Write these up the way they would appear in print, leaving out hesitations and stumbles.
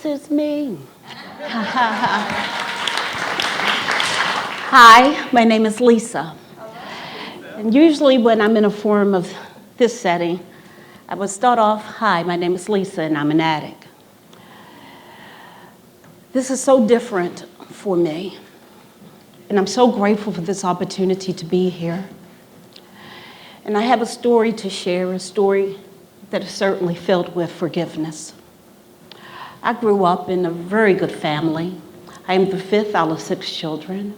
this is me. Hi, my name is Lisa. And usually when I'm in a forum of this setting, I would start off, hi, my name is Lisa and I'm an addict. This is so different for me. And I'm so grateful for this opportunity to be here. And I have a story to share, a story that is certainly filled with forgiveness. I grew up in a very good family. I am the fifth out of 6 children.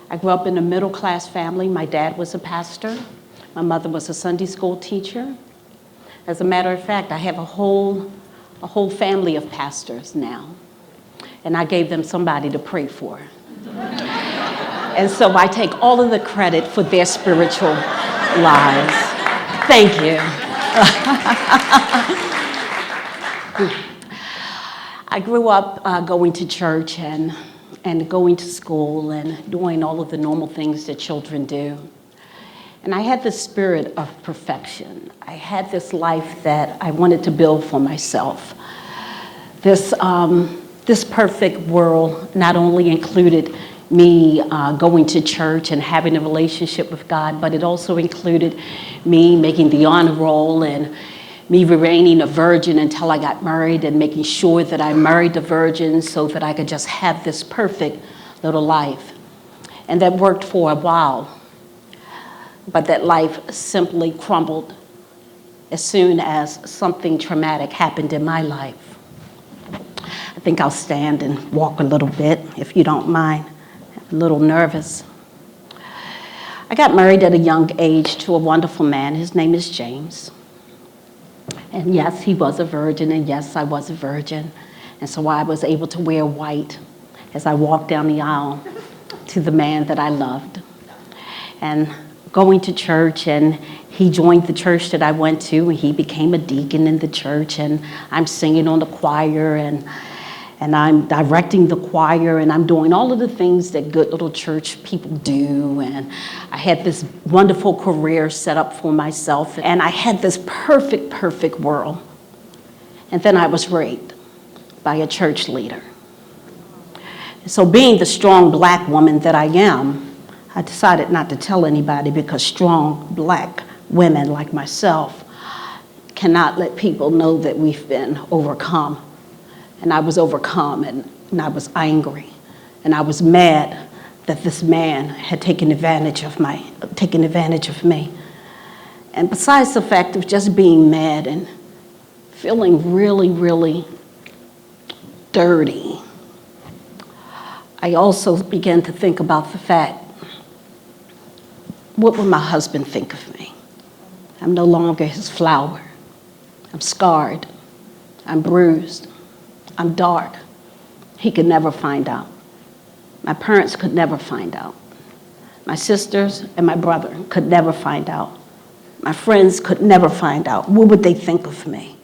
I grew up in a middle-class family. My dad was a pastor. My mother was a Sunday school teacher. As a matter of fact, I have a whole family of pastors now. And I gave them somebody to pray for. And so I take all of the credit for their spiritual lives. Thank you. I grew up going to church and going to school and doing all of the normal things that children do. And I had this spirit of perfection. I had this life that I wanted to build for myself. This perfect world not only included me going to church and having a relationship with God, but it also included me making the honor roll and me remaining a virgin until I got married and making sure that I married a virgin so that I could just have this perfect little life. And that worked for a while, but that life simply crumbled as soon as something traumatic happened in my life. I think I'll stand and walk a little bit, if you don't mind. I'm a little nervous. I got married at a young age to a wonderful man. His name is James. And yes, he was a virgin, and yes, I was a virgin. And so I was able to wear white as I walked down the aisle to the man that I loved. And going to church, and he joined the church that I went to, and he became a deacon in the church, and I'm singing on the choir, and I'm directing the choir, and I'm doing all of the things that good little church people do. And I had this wonderful career set up for myself, and I had this perfect world. And then I was raped by a church leader. So being the strong black woman that I am, I decided not to tell anybody, because strong black women like myself cannot let people know that we've been overcome. And I was overcome, and I was angry, and I was mad that this man had taken advantage of me. And besides the fact of just being mad and feeling really dirty, I also began to think about the fact, what would my husband think of me? I'm no longer his flower. I'm scarred. I'm bruised. I'm dark. He could never find out. My parents could never find out. My sisters and my brother could never find out. My friends could never find out. What would they think of me?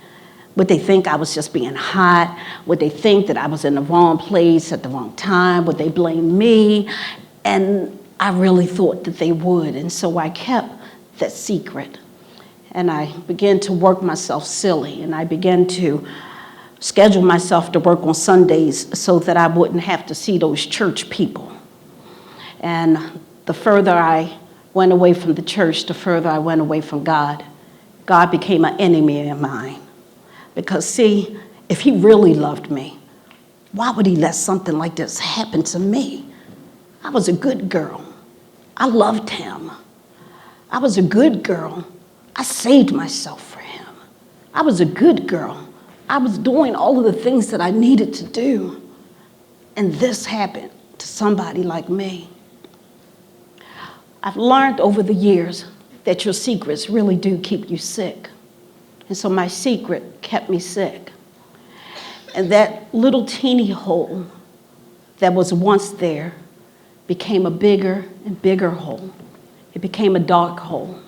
Would they think I was just being hot? Would they think that I was in the wrong place at the wrong time? Would they blame me? And I really thought that they would. And so I kept that secret. And I began to work myself silly. And I began to schedule myself to work on Sundays so that I wouldn't have to see those church people. And the further I went away from the church, the further I went away from God. God became an enemy of mine. Because see, if he really loved me, why would he let something like this happen to me? I was a good girl. I loved him. I was a good girl. I saved myself for him. I was a good girl. I was doing all of the things that I needed to do. And this happened to somebody like me. I've learned over the years that your secrets really do keep you sick. And so my secret kept me sick. And that little teeny hole that was once there became a bigger and bigger hole. It became a dark hole.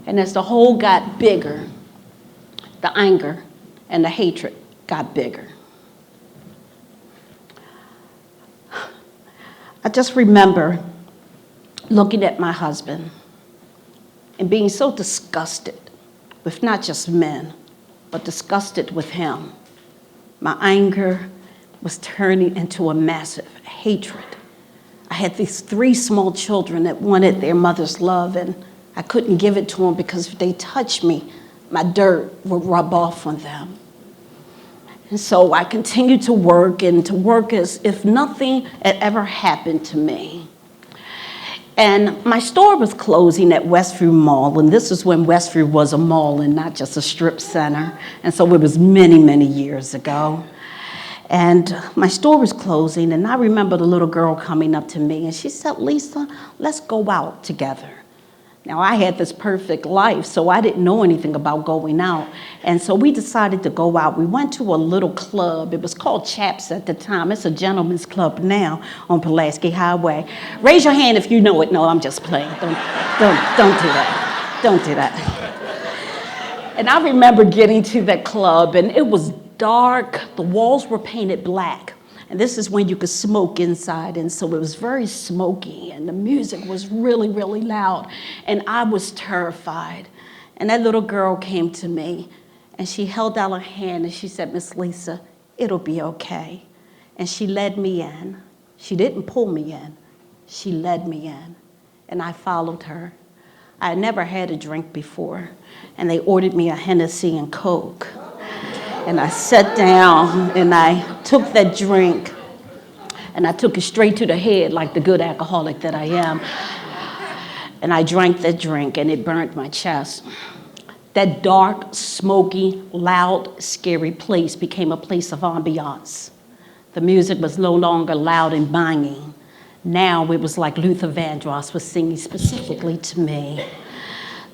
And as the hole got bigger, the anger and the hatred got bigger. I just remember looking at my husband and being so disgusted with not just men, but disgusted with him My anger was turning into a massive hatred. I had these 3 small children that wanted their mother's love, and I couldn't give it to them because if they touched me, my dirt would rub off on them. And so I continued to work as if nothing had ever happened to me. And my store was closing at Westview Mall, and this is when Westview was a mall and not just a strip center. And so it was many, many years ago. And my store was closing, and I remember the little girl coming up to me, and she said, "Lisa, let's go out together." Now, I had this perfect life, so I didn't know anything about going out. And so we decided to go out. We went to a little club. It was called Chaps at the time. It's a gentleman's club now on Pulaski Highway. Raise your hand if you know it. No, I'm just playing. Don't do that. Don't do that. And I remember getting to that club, and it was dark. The walls were painted black. And this is when you could smoke inside, and so it was very smoky, and the music was really, really loud, and I was terrified. And that little girl came to me, and she held out her hand, and she said, "Miss Lisa, it'll be okay." And she led me in. She didn't pull me in. She led me in, and I followed her. I had never had a drink before, and they ordered me a Hennessy and Coke. And I sat down and I took that drink and I took it straight to the head like the good alcoholic that I am. And I drank that drink and it burnt my chest. That dark, smoky, loud, scary place became a place of ambiance. The music was no longer loud and banging. Now it was like Luther Vandross was singing specifically to me.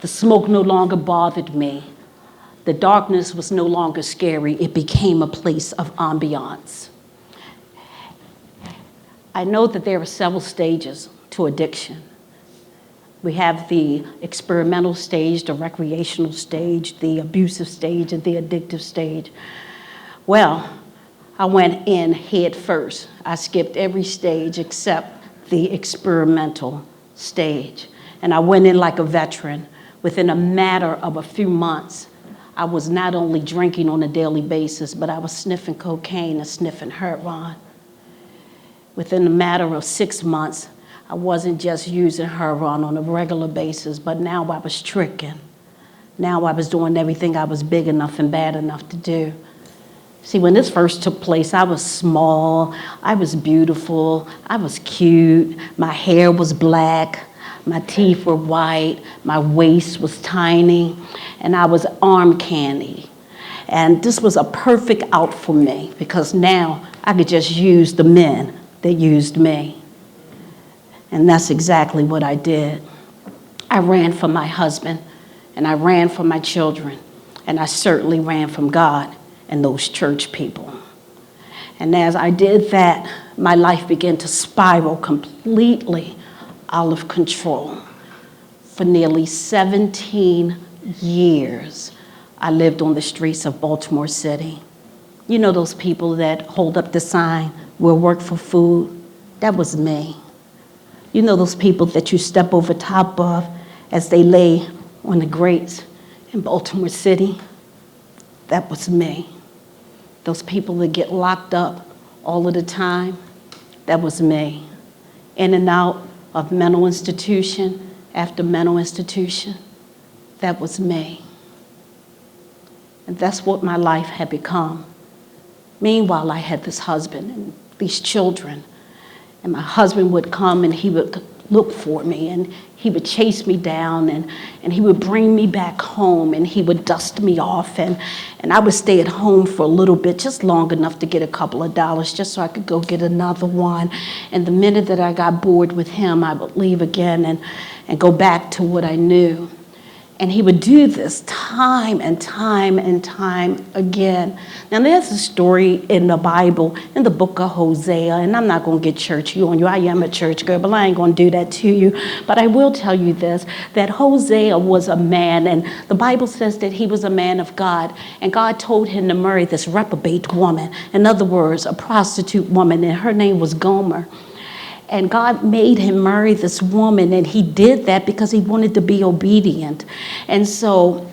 The smoke no longer bothered me. The darkness was no longer scary. It became a place of ambiance. I know that there are several stages to addiction. We have the experimental stage, the recreational stage, the abusive stage, and the addictive stage. Well, I went in head first. I skipped every stage except the experimental stage. And I went in like a veteran. Within a matter of a few months, I was not only drinking on a daily basis, but I was sniffing cocaine and sniffing heroin. Within a matter of 6 months, I wasn't just using heroin on a regular basis, but now I was tricking. Now I was doing everything I was big enough and bad enough to do. See, when this first took place, I was small, I was beautiful, I was cute, my hair was black, my teeth were white, my waist was tiny, and I was arm candy. And this was a perfect out for me because now I could just use the men that used me. And that's exactly what I did. I ran from my husband, and I ran from my children, and I certainly ran from God and those church people. And as I did that, my life began to spiral completely out of control. For nearly 17 years, I lived on the streets of Baltimore City. You know those people that hold up the sign, "We'll work for food"? That was me. You know those people that you step over top of as they lay on the grates in Baltimore City? That was me. Those people that get locked up all of the time? That was me. In and out of mental institution after mental institution, that was me. And that's what my life had become. Meanwhile, I had this husband and these children, and my husband would come and he would look for me and he would chase me down and he would bring me back home and he would dust me off and I would stay at home for a little bit, just long enough to get a couple of dollars just so I could go get another one. And the minute that I got bored with him, I would leave again and go back to what I knew. And he would do this time and time and time again. Now, there's a story in the Bible, in the book of Hosea, and I'm not going to get churchy on you. I am a church girl, but I ain't going to do that to you. But I will tell you this, that Hosea was a man, and the Bible says that he was a man of God, and God told him to marry this reprobate woman. In other words, a prostitute woman, and her name was Gomer. And God made him marry this woman, and he did that because he wanted to be obedient. And so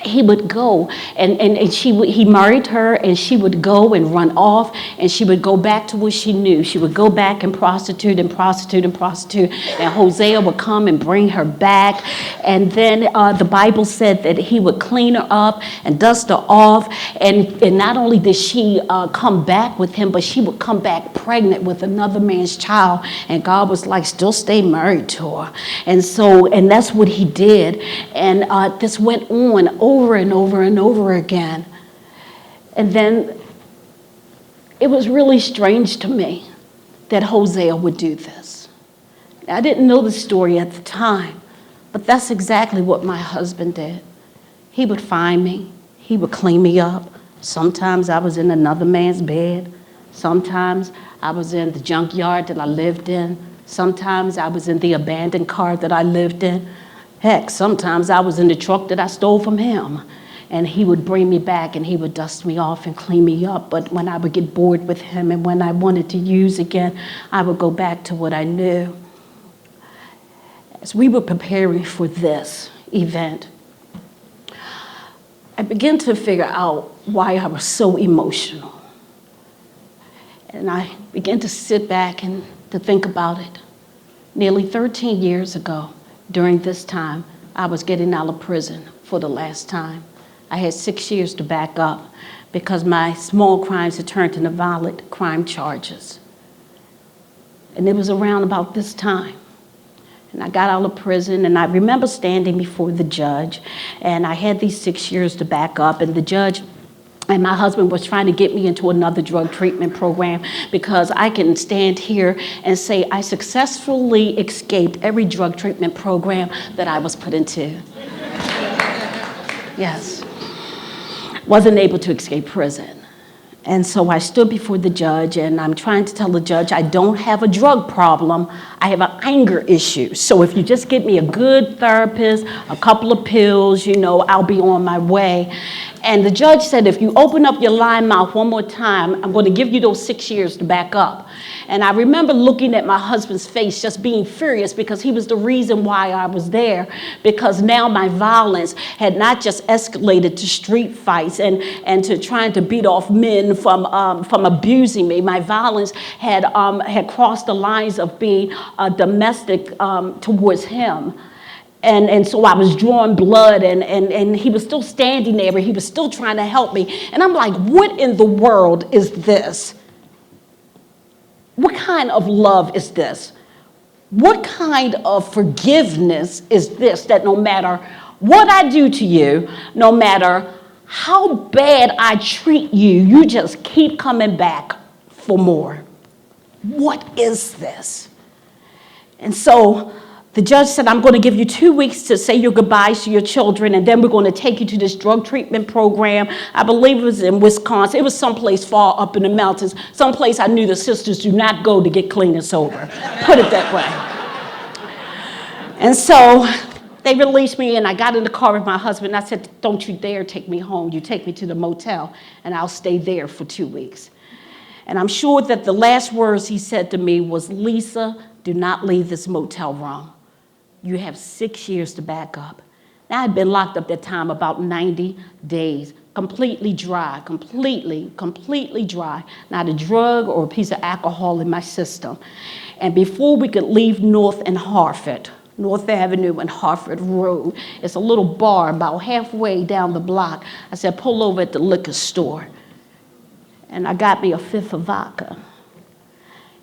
he would go and he married her, and she would go and run off, and she would go back to what she knew. She would go back and prostitute and prostitute and prostitute, and Hosea would come and bring her back. And then the Bible said that he would clean her up and dust her off, and not only did she come back with him, but she would come back pregnant with another man's child, and God was like, still stay married to her. And that's what he did, and this went on over and over and over again. And then it was really strange to me that Hosea would do this. I didn't know the story at the time, but that's exactly what my husband did. He would find me, he would clean me up. Sometimes I was in another man's bed. Sometimes I was in the junkyard that I lived in. Sometimes I was in the abandoned car that I lived in. Heck, sometimes I was in the truck that I stole from him. And he would bring me back, and he would dust me off and clean me up. But when I would get bored with him, and when I wanted to use again, I would go back to what I knew. As we were preparing for this event, I began to figure out why I was so emotional. And I began to sit back and to think about it. Nearly 13 years ago, during this time, I was getting out of prison for the last time. I had 6 years to back up because my small crimes had turned into violent crime charges. And it was around about this time. And I got out of prison, and I remember standing before the judge, and I had these 6 years to back up, and the judge and my husband was trying to get me into another drug treatment program, because I can stand here and say I successfully escaped every drug treatment program that I was put into. Yes. Wasn't able to escape prison. And so I stood before the judge, and I'm trying to tell the judge I don't have a drug problem, I have an anger issue. So if you just get me a good therapist, a couple of pills, I'll be on my way. And the judge said, if you open up your lying mouth one more time, I'm going to give you those 6 years to back up. And I remember looking at my husband's face, just being furious, because he was the reason why I was there. Because now my violence had not just escalated to street fights and to trying to beat off men from abusing me. My violence had crossed the lines of being domestic towards him. And so I was drawing blood, and he was still standing there, but he was still trying to help me. And I'm like, what in the world is this? What kind of love is this? What kind of forgiveness is this, that no matter what I do to you, no matter how bad I treat you, you just keep coming back for more? What is this? And so the judge said, I'm going to give you 2 weeks to say your goodbyes to your children, and then we're going to take you to this drug treatment program. I believe it was in Wisconsin. It was someplace far up in the mountains, someplace I knew the sisters do not go to get clean and sober. Put it that way. And so they released me, and I got in the car with my husband. I said, don't you dare take me home. You take me to the motel, and I'll stay there for 2 weeks. And I'm sure that the last words he said to me was, Lisa, do not leave this motel room. You have 6 years to back up. Now, I'd been locked up that time about 90 days, completely dry, completely dry. Not a drug or a piece of alcohol in my system. And before we could leave North Avenue and Hartford Road, it's a little bar about halfway down the block. I said, pull over at the liquor store. And I got me a fifth of vodka.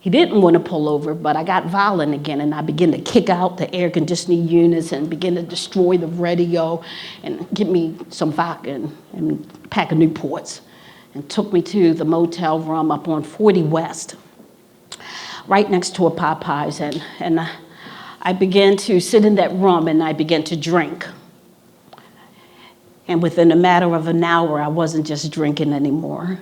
He didn't want to pull over, but I got violent again, and I began to kick out the air conditioning units and begin to destroy the radio and get me some vodka and a pack of Newports, and took me to the motel room up on 40 West, right next to a Popeyes, and I began to sit in that room, and I began to drink. And within a matter of an hour, I wasn't just drinking anymore,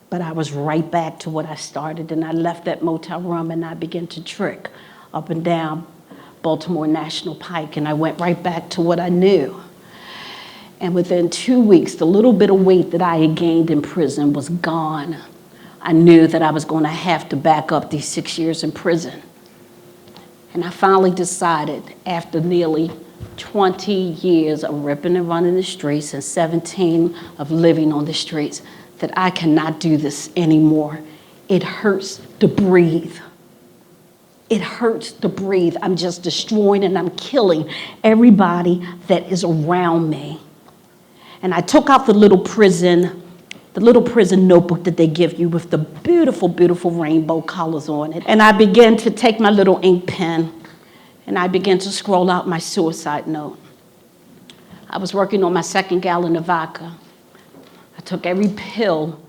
but I was right back to what I started, and I left that motel room, and I began to trick up and down Baltimore National Pike, and I went right back to what I knew. And within 2 weeks, the little bit of weight that I had gained in prison was gone. I knew that I was going to have to back up these 6 years in prison. And I finally decided, after nearly 20 years of ripping and running the streets and 17 of living on the streets that I cannot do this anymore. It hurts to breathe. It hurts to breathe. I'm just destroying and I'm killing everybody that is around me. And I took out the little prison notebook that they give you with the beautiful, beautiful rainbow colors on it. And I began to take my little ink pen and I began to scroll out my suicide note. I was working on my 2nd gallon of vodka. I took every pill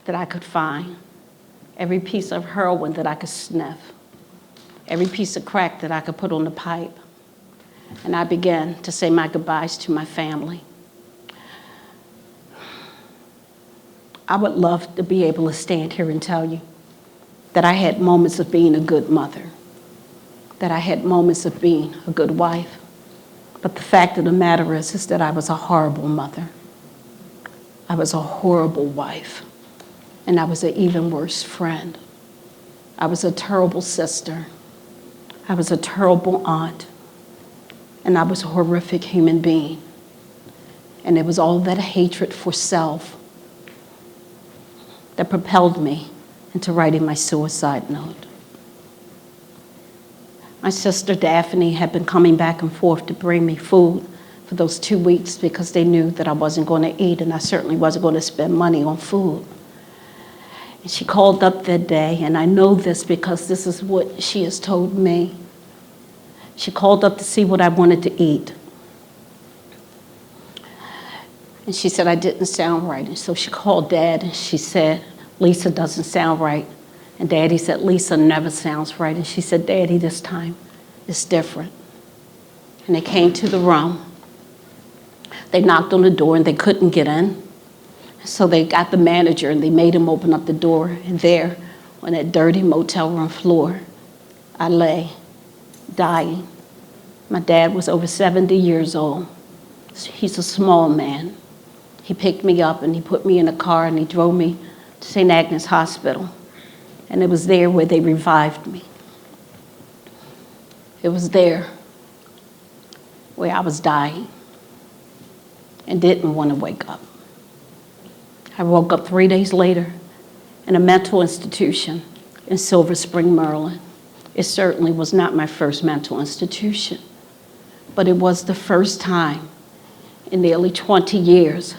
that I could find, every piece of heroin that I could sniff, every piece of crack that I could put on the pipe. And I began to say my goodbyes to my family. I would love to be able to stand here and tell you that I had moments of being a good mother, that I had moments of being a good wife. But the fact of the matter is that I was a horrible mother. I was a horrible wife. And I was an even worse friend. I was a terrible sister. I was a terrible aunt. And I was a horrific human being. And it was all that hatred for self that propelled me into writing my suicide note. My sister Daphne had been coming back and forth to bring me food for those 2 weeks because they knew that I wasn't going to eat and I certainly wasn't going to spend money on food. And she called up that day, and I know this because this is what she has told me. She called up to see what I wanted to eat. And she said I didn't sound right. And so she called Dad and she said, Lisa doesn't sound right. And Daddy said, Lisa never sounds right. And she said, Daddy, this time it's different. And they came to the room. They knocked on the door and they couldn't get in. So they got the manager and they made him open up the door. And there on that dirty motel room floor, I lay dying. My dad was over 70 years old. He's a small man. He picked me up and he put me in a car and he drove me to St. Agnes Hospital. And it was there where they revived me. It was there where I was dying and didn't want to wake up. I woke up 3 days later in a mental institution in Silver Spring, Maryland. It certainly was not my first mental institution, but it was the first time in nearly 20 years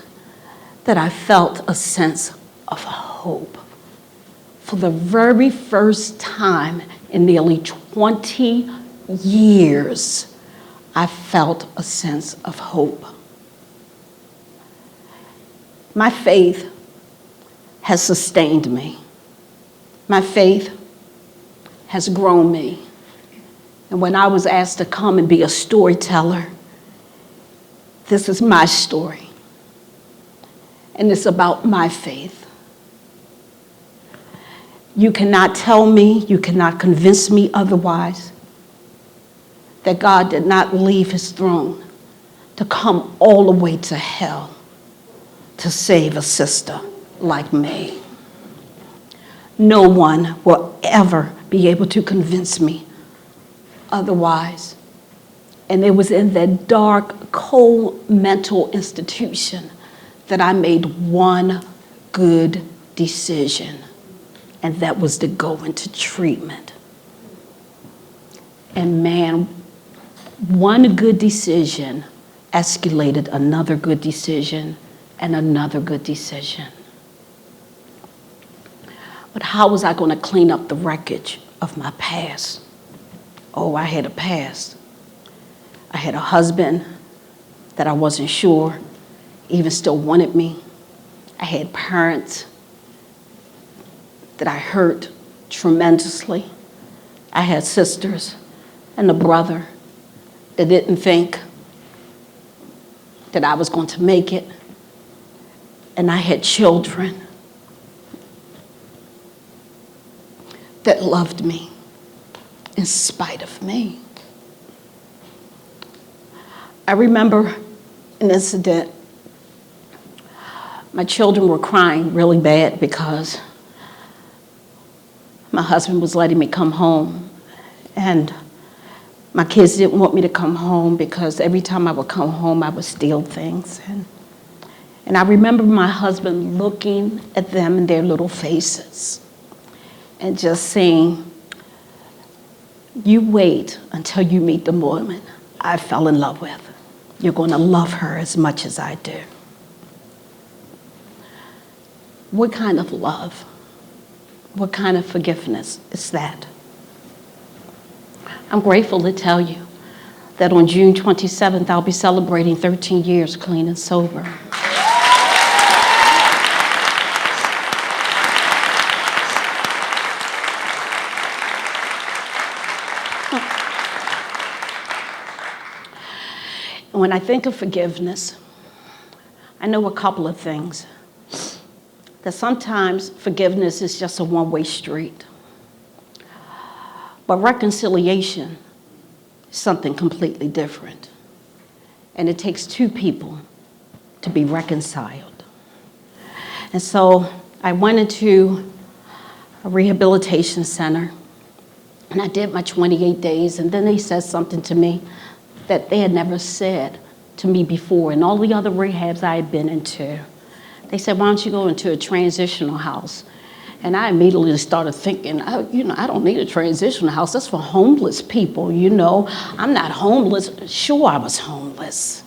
that I felt a sense of hope. For the very first time in nearly 20 years, I felt a sense of hope. My faith has sustained me. My faith has grown me. And when I was asked to come and be a storyteller, this is my story. And it's about my faith. You cannot tell me, you cannot convince me otherwise that God did not leave his throne to come all the way to hell to save a sister like me. No one will ever be able to convince me otherwise. And it was in that dark, cold mental institution that I made one good decision, and that was to go into treatment. And man, one good decision escalated another good decision and another good decision. But how was I going to clean up the wreckage of my past? Oh, I had a past. I had a husband that I wasn't sure even still wanted me. I had parents that I hurt tremendously. I had sisters and a brother that didn't think that I was going to make it. And I had children that loved me in spite of me. I remember an incident. My children were crying really bad because my husband was letting me come home. And My kids didn't want me to come home because every time I would come home, I would steal things. And I remember my husband looking at them in their little faces and just saying, you wait until you meet the woman I fell in love with. You're going to love her as much as I do. What kind of love? What kind of forgiveness is that? I'm grateful to tell you that on June 27th, I'll be celebrating 13 years clean and sober. When I think of forgiveness, I know a couple of things. That sometimes forgiveness is just a one-way street. But reconciliation is something completely different. And it takes two people to be reconciled. And so I went into a rehabilitation center, and I did my 28 days, and then they said something to me that they had never said to me before in all the other rehabs I had been into. They said, why don't you go into a transitional house? And I immediately started thinking, I don't need a transitional house. That's for homeless people, I'm not homeless. Sure, I was homeless.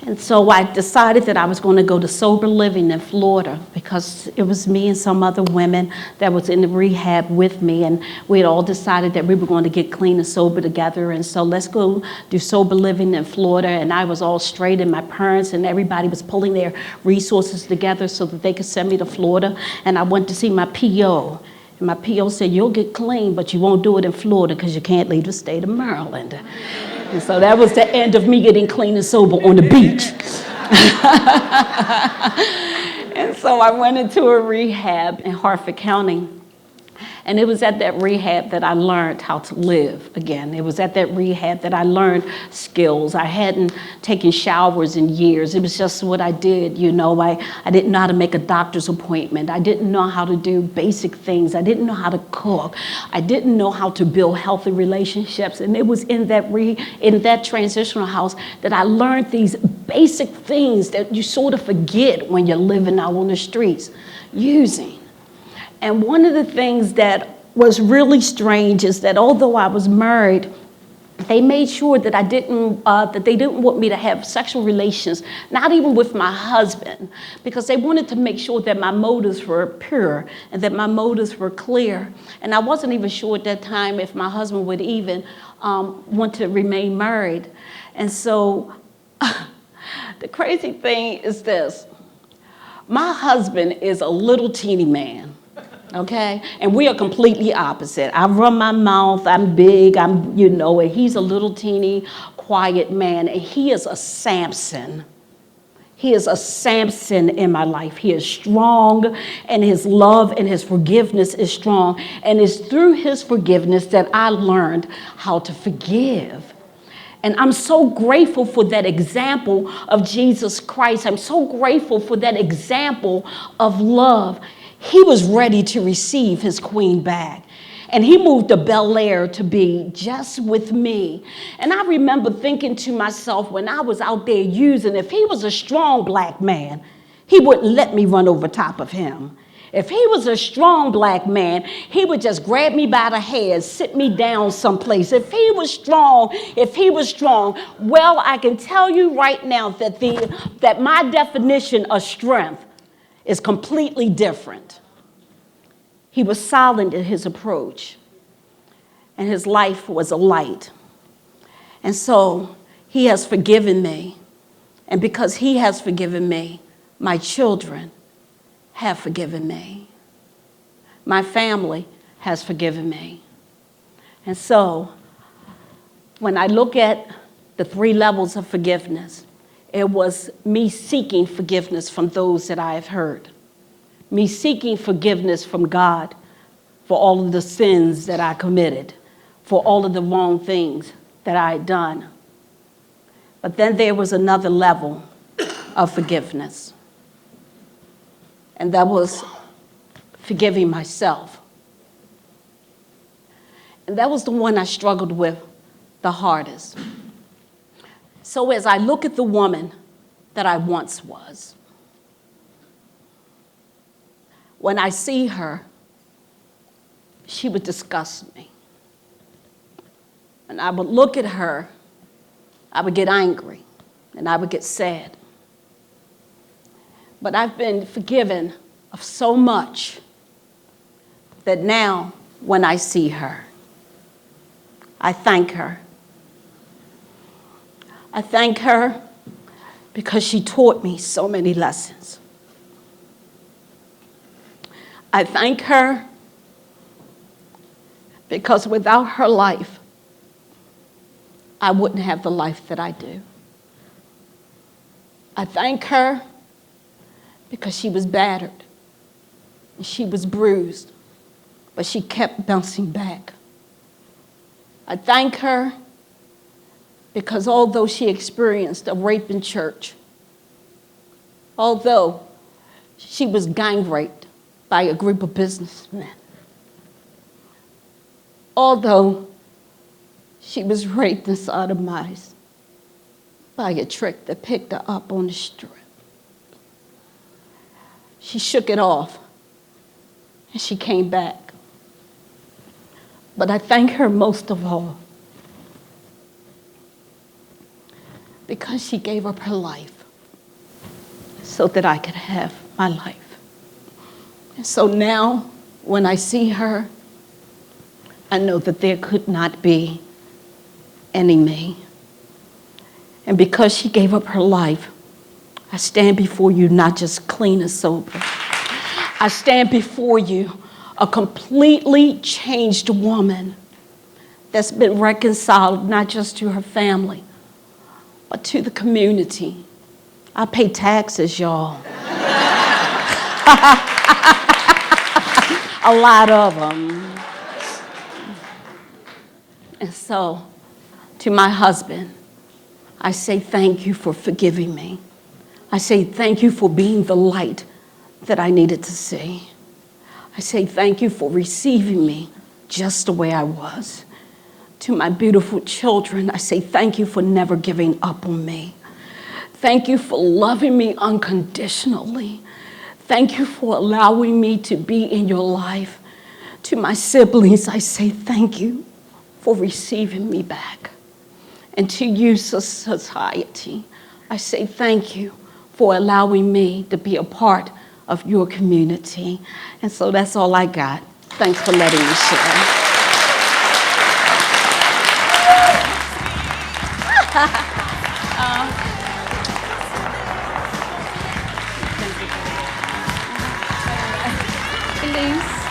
And so I decided that I was going to go to sober living in Florida because it was me and some other women that was in the rehab with me, and we had all decided that we were going to get clean and sober together, and so let's go do sober living in Florida. And I was all straight, and my parents and everybody was pulling their resources together so that they could send me to Florida. And I went to see my PO, and my PO said, you'll get clean, but you won't do it in Florida because you can't leave the state of Maryland. And so that was the end of me getting clean and sober on the beach. And so I went into a rehab in Harford County. And it was at that rehab that I learned how to live again. It was at that rehab that I learned skills. I hadn't taken showers in years. It was just what I did, I didn't know how to make a doctor's appointment. I didn't know how to do basic things. I didn't know how to cook. I didn't know how to build healthy relationships. And it was in that transitional house that I learned these basic things that you sort of forget when you're living out on the streets using. And one of the things that was really strange is that although I was married, they made sure that that they didn't want me to have sexual relations, not even with my husband, because they wanted to make sure that my motives were pure and that my motives were clear. And I wasn't even sure at that time if my husband would even want to remain married. And so the crazy thing is this. My husband is a little teeny man. Okay? And we are completely opposite. I run my mouth, I'm big, and he's a little teeny, quiet man, and he is a Samson. He is a Samson in my life. He is strong, and his love and his forgiveness is strong. And it's through his forgiveness that I learned how to forgive. And I'm so grateful for that example of Jesus Christ. I'm so grateful for that example of love. He was ready to receive his queen back. And he moved to Bel Air to be just with me. And I remember thinking to myself when I was out there using, if he was a strong black man, he wouldn't let me run over top of him. If he was a strong black man, he would just grab me by the hair, sit me down someplace. If he was strong, well, I can tell you right now that my definition of strength is completely different. He was silent in his approach, and his life was a light. And so he has forgiven me. And because he has forgiven me, my children have forgiven me. My family has forgiven me. And so when I look at the 3 levels of forgiveness, it was me seeking forgiveness from those that I have hurt, me seeking forgiveness from God for all of the sins that I committed, for all of the wrong things that I had done. But then there was another level of forgiveness, and that was forgiving myself. And that was the one I struggled with the hardest. So as I look at the woman that I once was, when I see her, she would disgust me. And I would look at her, I would get angry, and I would get sad. But I've been forgiven of so much that now, when I see her, I thank her. I thank her because she taught me so many lessons. I thank her because without her life, I wouldn't have the life that I do. I thank her because she was battered and she was bruised, but she kept bouncing back. I thank her because although she experienced a rape in church, although she was gang raped by a group of businessmen, although she was raped and sodomized by a trick that picked her up on the strip, she shook it off and she came back. But I thank her most of all because she gave up her life so that I could have my life. And so now, when I see her, I know that there could not be any me. And because she gave up her life, I stand before you not just clean and sober. I stand before you a completely changed woman that's been reconciled not just to her family, but to the community. I pay taxes, y'all. A lot of them. And so, to my husband, I say thank you for forgiving me. I say thank you for being the light that I needed to see. I say thank you for receiving me just the way I was. To my beautiful children, I say thank you for never giving up on me. Thank you for loving me unconditionally. Thank you for allowing me to be in your life. To my siblings, I say thank you for receiving me back. And to you, society, I say thank you for allowing me to be a part of your community. And so that's all I got. Thanks for letting me share. Elise.